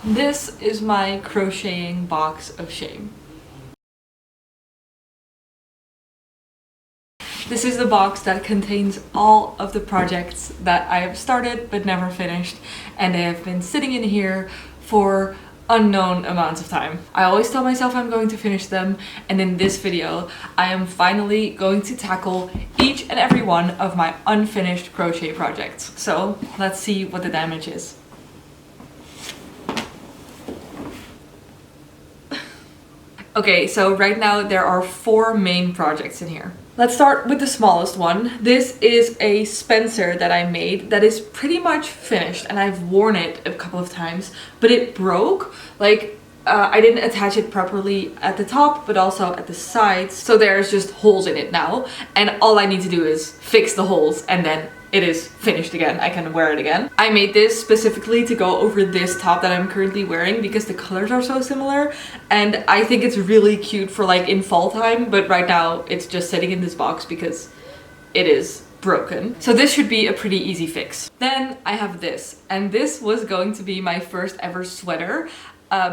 This is my crocheting box of shame. This is the box that contains all of the projects that I have started but never finished, and they have been sitting in here for unknown amounts of time. I always tell myself I'm going to finish them, and in this video I am finally going to tackle each and every one of my unfinished crochet projects. So let's see what the damage is. Okay, so right now there are 4 main projects in here. Let's start with the smallest one. This is a Spencer that I made that is pretty much finished, and I've worn it a couple of times, but it broke. I didn't attach it properly at the top, but also at the sides. So there's just holes in it now, and all I need to do is fix the holes, and then it is finished again. I can wear it again. I made this specifically to go over this top that I'm currently wearing because the colors are so similar, and I think it's really cute for like in fall time, but right now it's just sitting in this box because it is broken. So this should be a pretty easy fix. Then I have this, and this was going to be my first ever sweater.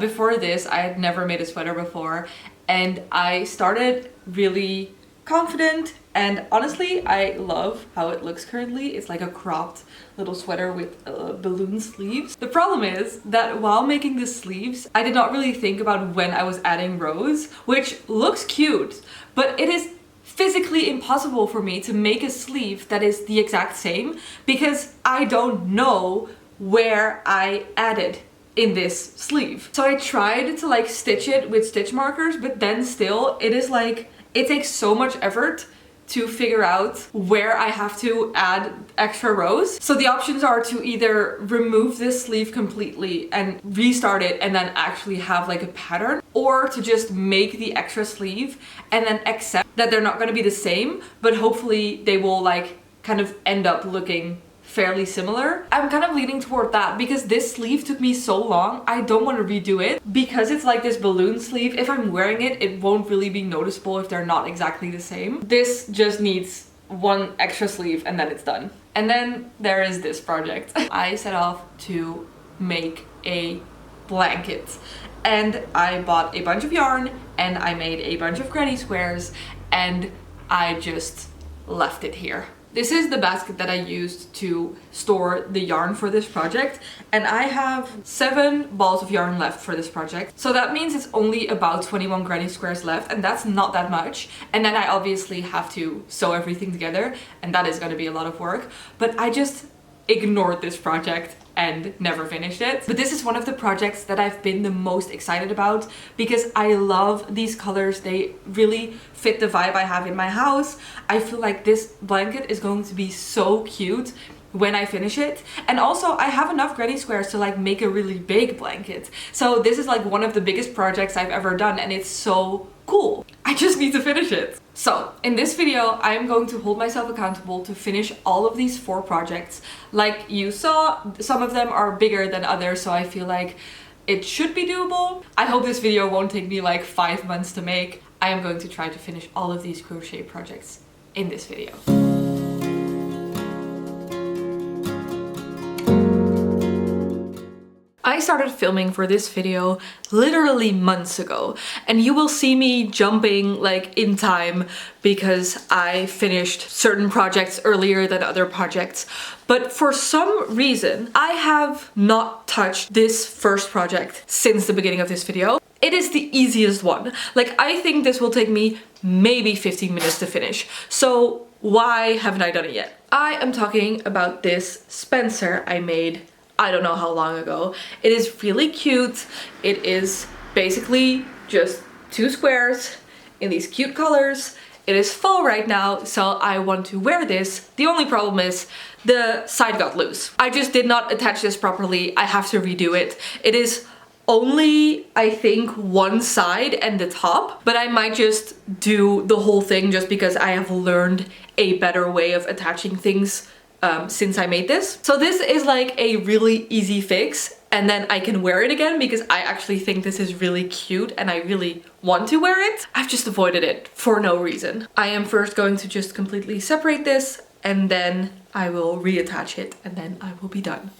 Before this, I had never made a sweater before, and I started really confident, and honestly I love how it looks currently. It's like a cropped little sweater with balloon sleeves. The problem is that while making the sleeves, I did not really think about when I was adding rows, which looks cute, but it is physically impossible for me to make a sleeve that is the exact same because I don't know where I added in this sleeve. So I tried to like stitch it with stitch markers, but then still it is like, it takes so much effort to figure out where I have to add extra rows. So the options are to either remove this sleeve completely and restart it and then actually have like a pattern, or to just make the extra sleeve and then accept that they're not going to be the same, but hopefully they will like kind of end up looking fairly similar. I'm kind of leaning toward that because this sleeve took me so long. I don't want to redo it because it's like this balloon sleeve. If I'm wearing it, it won't really be noticeable if they're not exactly the same. This just needs one extra sleeve and then it's done. And then there is this project. I set off to make a blanket, and I bought a bunch of yarn and I made a bunch of granny squares, and I just left it here. This is the basket that I used to store the yarn for this project, and I have 7 balls of yarn left for this project. So that means it's only about 21 granny squares left, and that's not that much. And then I obviously have to sew everything together, and that is going to be a lot of work. But I just ignored this project and never finished it. But this is one of the projects that I've been the most excited about because I love these colors. They really fit the vibe I have in my house. I feel like this blanket is going to be so cute when I finish it. And also I have enough granny squares to like make a really big blanket. So this is like one of the biggest projects I've ever done, and it's so cool. I just need to finish it. So in this video, I am going to hold myself accountable to finish all of these 4 projects. Like you saw, some of them are bigger than others, so I feel like it should be doable. I hope this video won't take me like 5 months to make. I am going to try to finish all of these crochet projects in this video. I started filming for this video literally months ago, and you will see me jumping like in time because I finished certain projects earlier than other projects. But for some reason, I have not touched this first project since the beginning of this video. It is the easiest one. Like, I think this will take me maybe 15 minutes to finish. So why haven't I done it yet? I am talking about this Spencer I made I don't know how long ago. It is really cute. It is basically just 2 squares in these cute colors. It is fall right now, so I want to wear this. The only problem is the side got loose. I just did not attach this properly. I have to redo it. It is only, I think, one side and the top, but I might just do the whole thing just because I have learned a better way of attaching things since I made this. So this is like a really easy fix, and then I can wear it again because I actually think this is really cute and I really want to wear it. I've just avoided it for no reason. I am first going to just completely separate this, and then I will reattach it, and then I will be done.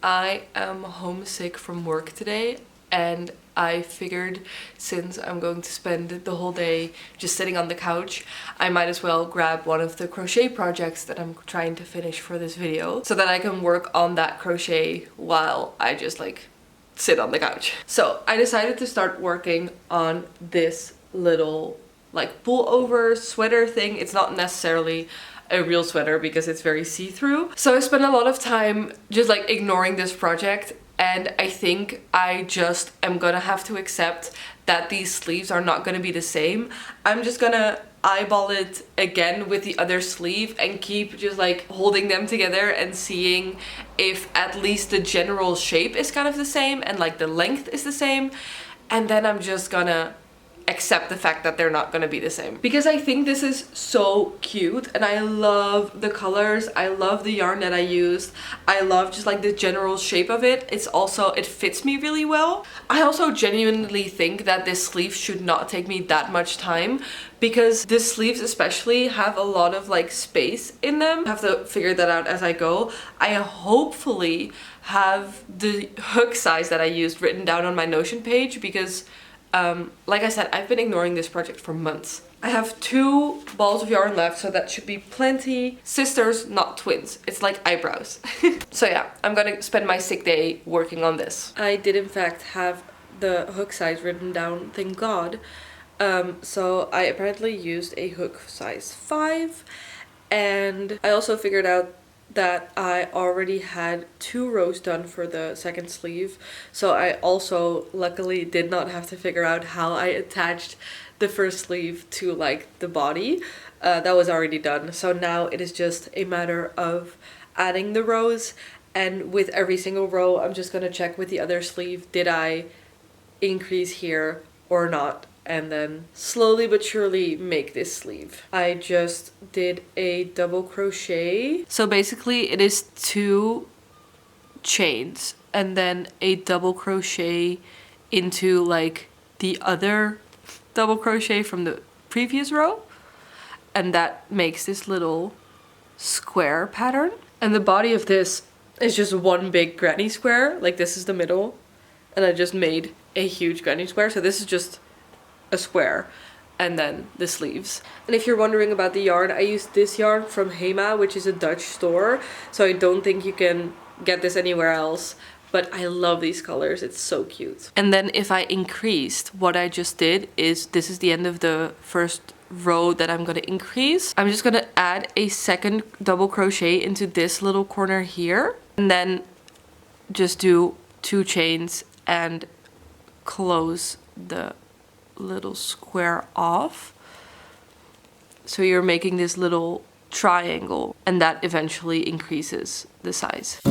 I am homesick from work today, and I figured since I'm going to spend the whole day just sitting on the couch, I might as well grab one of the crochet projects that I'm trying to finish for this video so that I can work on that crochet while I just like sit on the couch. So I decided to start working on this little like pullover sweater thing. It's not necessarily a real sweater because it's very see-through. So I spent a lot of time just like ignoring this project, and I think I just am gonna have to accept that these sleeves are not gonna be the same. I'm just gonna eyeball it again with the other sleeve and keep just like holding them together and seeing if at least the general shape is kind of the same and like the length is the same, and then I'm just gonna accept the fact that they're not gonna be the same, because I think this is so cute and I love the colors, I love the yarn that I used, I love just like the general shape of it. It fits me really well. I also genuinely think that this sleeve should not take me that much time, because the sleeves especially have a lot of like space in them. I have to figure that out as I go. I hopefully have the hook size that I used written down on my Notion page, because like I said, I've been ignoring this project for months. I have 2 balls of yarn left, so that should be plenty. Sisters, not twins. It's like eyebrows. So yeah, I'm gonna spend my sick day working on this. I did in fact have the hook size written down, thank God. So I apparently used a hook size 5, and I also figured out that I already had 2 rows done for the second sleeve, so I also luckily did not have to figure out how I attached the first sleeve to like the body. That was already done, so now it is just a matter of adding the rows, and with every single row I'm just gonna check with the other sleeve, did I increase here or not, and then slowly but surely make this sleeve. I just did a double crochet. So basically it is 2 chains and then a double crochet into like the other double crochet from the previous row, and that makes this little square pattern. And the body of this is just one big granny square, like this is the middle, and I just made a huge granny square, so this is just a square, and then the sleeves. And if you're wondering about the yarn, I used this yarn from Hema, which is a Dutch store, so I don't think you can get this anywhere else, but I love these colors, it's so cute. And then if I increased, what I just did is, this is the end of the first row that I'm gonna increase. I'm just gonna add a second double crochet into this little corner here, and then just do 2 chains and close the little square off, so you're making this little triangle, and that eventually increases the size.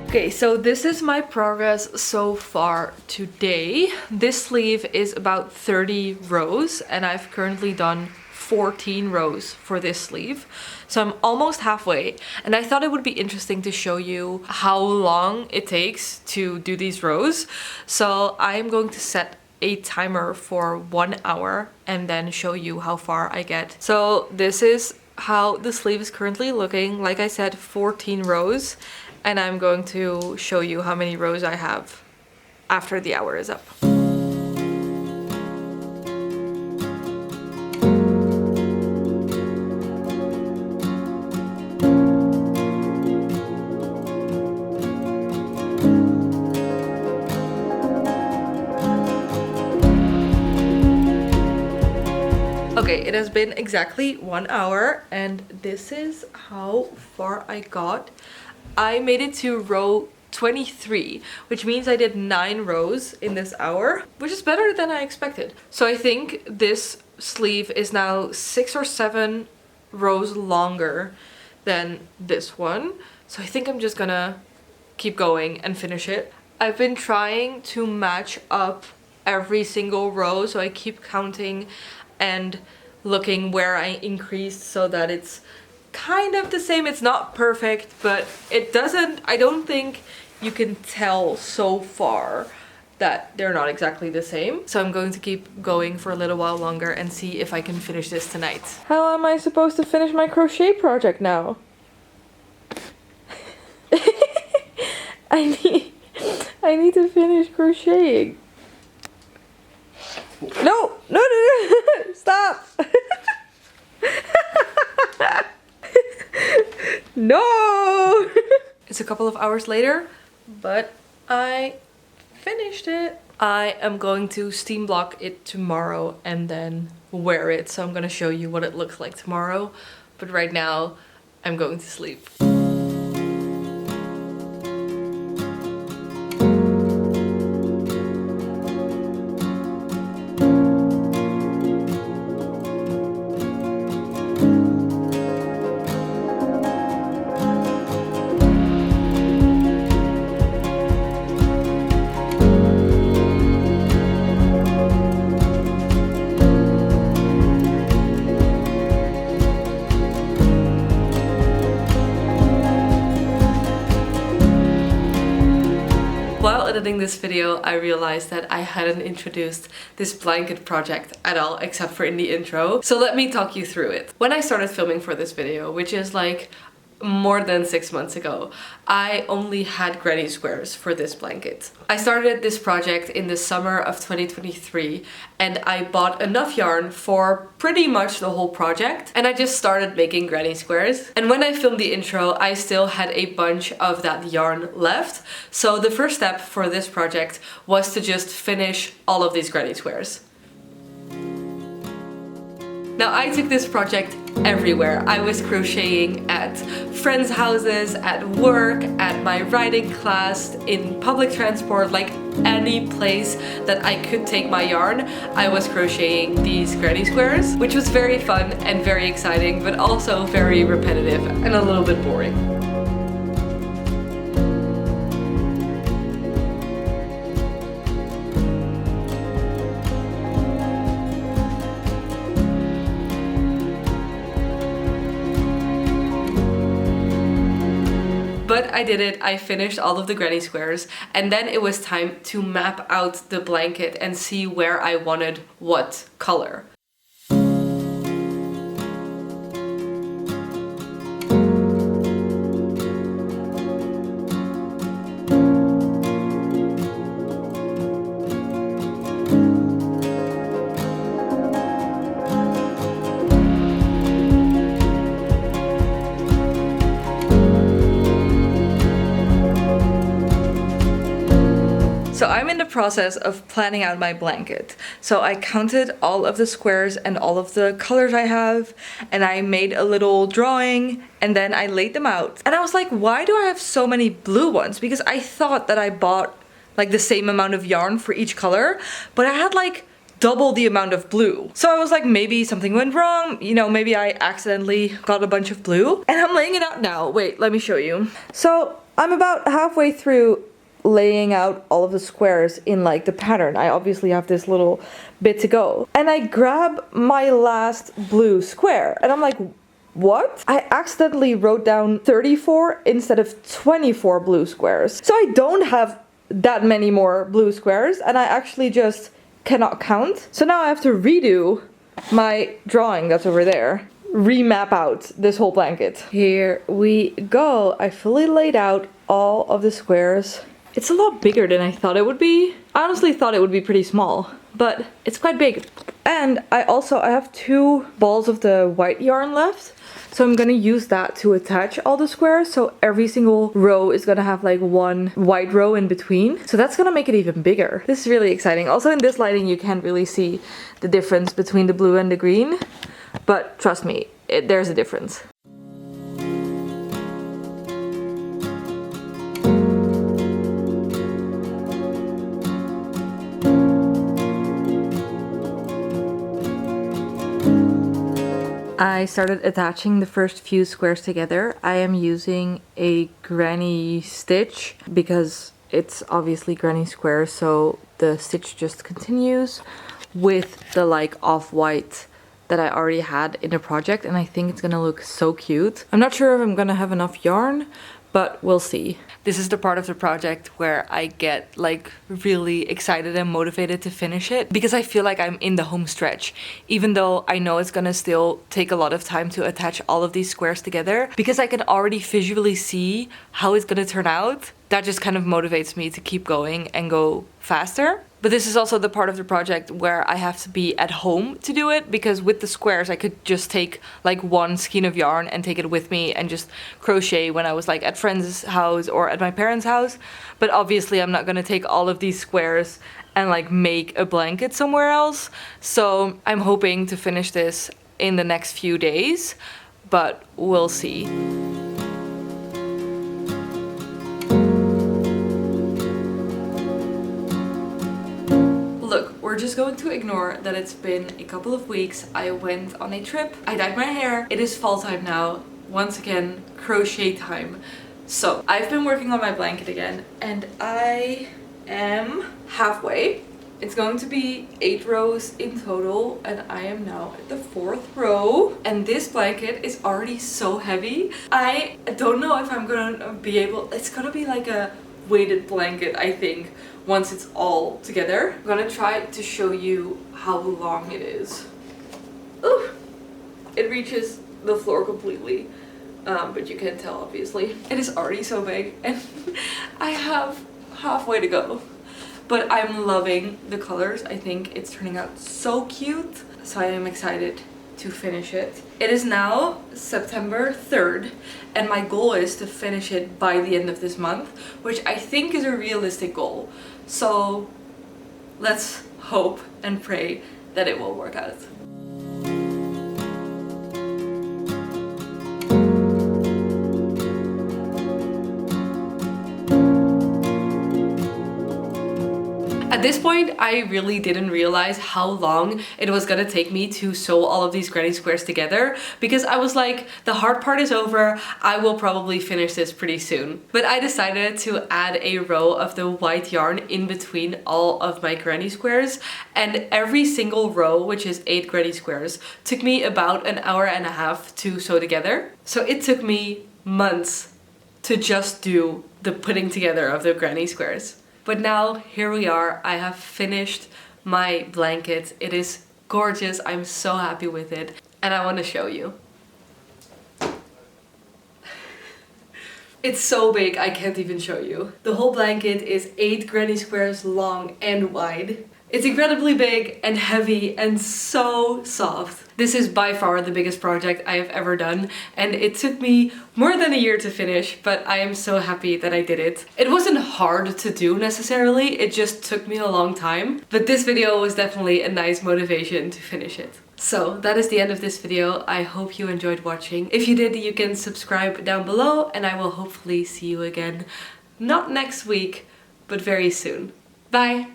Okay, so this is my progress so far today. This sleeve is about 30 rows, and I've currently done 14 rows for this sleeve. So I'm almost halfway, and I thought it would be interesting to show you how long it takes to do these rows. So I'm going to set a timer for 1 hour and then show you how far I get. So this is how the sleeve is currently looking. Like I said, 14 rows. And I'm going to show you how many rows I have after the hour is up. Okay, it has been exactly 1 hour, and this is how far I got. I made it to row 23, which means I did 9 rows in this hour, which is better than I expected. So I think this sleeve is now 6 or 7 rows longer than this one. So I think I'm just gonna keep going and finish it. I've been trying to match up every single row, so I keep counting and looking where I increased so that it's kind of the same. It's not perfect, but it doesn't, I don't think you can tell so far that they're not exactly the same. So I'm going to keep going for a little while longer and see if I can finish this tonight. How am I supposed to finish my crochet project now? I need to finish crocheting. No, no, no, no, stop. No. It's a couple of hours later, but I finished it. I am going to steam block it tomorrow and then wear it. So I'm gonna show you what it looks like tomorrow. But right now, I'm going to sleep. While editing this video, I realized that I hadn't introduced this blanket project at all, except for in the intro. So let me talk you through it. When I started filming for this video, which is like more than 6 months ago, I only had granny squares for this blanket. I started this project in the summer of 2023 and I bought enough yarn for pretty much the whole project and I just started making granny squares. And when I filmed the intro, I still had a bunch of that yarn left. So the first step for this project was to just finish all of these granny squares. Now I took this project everywhere. I was crocheting at friends' houses, at work, at my writing class, in public transport, like any place that I could take my yarn, I was crocheting these granny squares, which was very fun and very exciting, but also very repetitive and a little bit boring. But I did it, I finished all of the granny squares, and then it was time to map out the blanket and see where I wanted what color. So I'm in the process of planning out my blanket. So I counted all of the squares and all of the colors I have, and I made a little drawing, and then I laid them out. And I was like, why do I have so many blue ones? Because I thought that I bought like the same amount of yarn for each color, but I had like double the amount of blue. So I was like, maybe something went wrong, you know, maybe I accidentally got a bunch of blue. And I'm laying it out now. Wait, let me show you. So I'm about halfway through laying out all of the squares in like the pattern. I obviously have this little bit to go. And I grab my last blue square and I'm like, what? I accidentally wrote down 34 instead of 24 blue squares. So I don't have that many more blue squares and I actually just cannot count. So now I have to redo my drawing that's over there. Remap out this whole blanket. Here we go. I fully laid out all of the squares. It's a lot bigger than I thought it would be. I honestly thought it would be pretty small, but it's quite big. And I have 2 balls of the white yarn left. So I'm gonna use that to attach all the squares. So every single row is gonna have like one white row in between. So that's gonna make it even bigger. This is really exciting. Also in this lighting, you can't really see the difference between the blue and the green. But trust me, there's a difference. I started attaching the first few squares together. I am using a granny stitch because it's obviously granny square, so the stitch just continues with the like off-white that I already had in a project, and I think it's gonna look so cute. I'm not sure if I'm gonna have enough yarn, but we'll see. This is the part of the project where I get like really excited and motivated to finish it because I feel like I'm in the home stretch, even though I know it's gonna still take a lot of time to attach all of these squares together, because I can already visually see how it's gonna turn out. That just kind of motivates me to keep going and go faster. But this is also the part of the project where I have to be at home to do it, because with the squares I could just take like one skein of yarn and take it with me and just crochet when I was like at friend's house or at my parents' house. But obviously I'm not gonna take all of these squares and like make a blanket somewhere else. So I'm hoping to finish this in the next few days, but we'll see. Look, we're just going to ignore that it's been a couple of weeks. I went on a trip, I dyed my hair. It is fall time now. Once again, crochet time. So I've been working on my blanket again and I am halfway. It's going to be 8 rows in total and I am now at the 4th row. And this blanket is already so heavy. I don't know if I'm gonna be able, it's gonna be like a weighted blanket, I think, once it's all together. I'm gonna try to show you how long it is. Ooh, it reaches the floor completely, but you can't tell obviously. It is already so big and I have halfway to go. But I'm loving the colors. I think it's turning out so cute. So I am excited to finish it. It is now September 3rd and my goal is to finish it by the end of this month, which I think is a realistic goal. So let's hope and pray that it will work out. At this point, I really didn't realize how long it was gonna take me to sew all of these granny squares together, because I was like, the hard part is over, I will probably finish this pretty soon. But I decided to add a row of the white yarn in between all of my granny squares, and every single row, which is 8 granny squares, took me about an hour and a half to sew together. So it took me months to just do the putting together of the granny squares. But now, here we are, I have finished my blanket. It is gorgeous, I'm so happy with it, and I want to show you. It's so big, I can't even show you. The whole blanket is 8 granny squares long and wide. It's incredibly big and heavy and so soft. This is by far the biggest project I have ever done, and it took me more than a year to finish, but I am so happy that I did it. It wasn't hard to do necessarily, it just took me a long time, but this video was definitely a nice motivation to finish it. So that is the end of this video. I hope you enjoyed watching. If you did, you can subscribe down below, and I will hopefully see you again, not next week, but very soon. Bye!